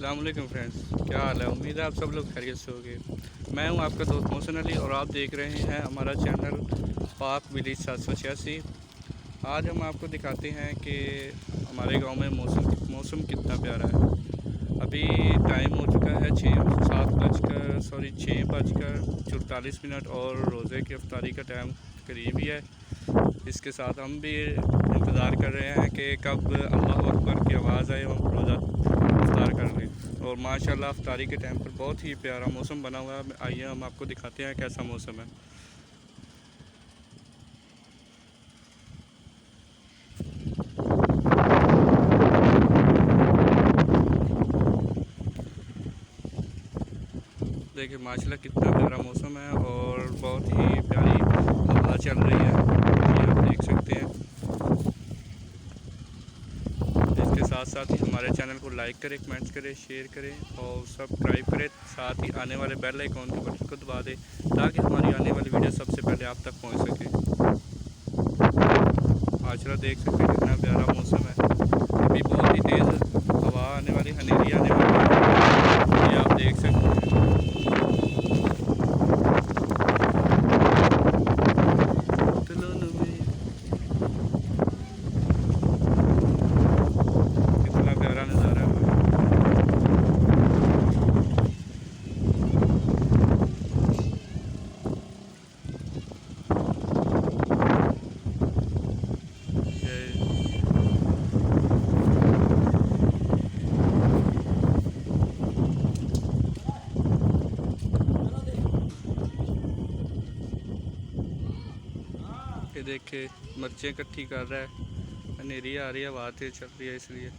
अस्सलाम वालेकुम फ्रेंड्स, क्या हाल है। उम्मीद है आप सब लोग खैरियत से होंगे। मैं हूं आपका दोस्त मोहसिन अली और आप देख रहे हैं हमारा चैनल पाक विलेज 786। आज हम आपको दिखाते हैं कि हमारे गांव में मौसम कितना प्यारा है। अभी टाइम हो चुका है 6 बजकर और रोज़े की अफ्तारी का टाइम करीब ही है। इसके साथ हम भी इंतज़ार कर रहे हैं कि कब अल्लाह अकबर की आवाज़ आए और रोज़ा इफ्तार कर लें। और माशाल्लाह अफ्तारी के टाइम पर बहुत ही प्यारा मौसम बना हुआ है। आइए हम आपको दिखाते हैं कैसा मौसम है। देखिए माशाल्लाह कितना प्यारा मौसम है और बहुत ही प्यारी हवा चल रही है, ये आप देख सकते हैं। इसके साथ साथ ही हमारे चैनल को लाइक करें, कमेंट्स करें, शेयर करें और सब्सक्राइब करें। साथ ही आने वाले बेल आइकॉन के बटन को दबा दें ताकि हमारी आने वाली वीडियो सबसे पहले आप तक पहुंच सके। माशाल्लाह देख सकते हैं कितना प्यारा मौसम है। अभी बहुत ही तेज़ हवा आने वाली, हनेरी आने वाली है, ये आप देख सकते हैं। कितना प्यारा नज़ारा है। ये देखे मिर्चें इकट्ठी कर रहा है, हनेरी आ रही है, हवा तेज चल रही है इसलिए।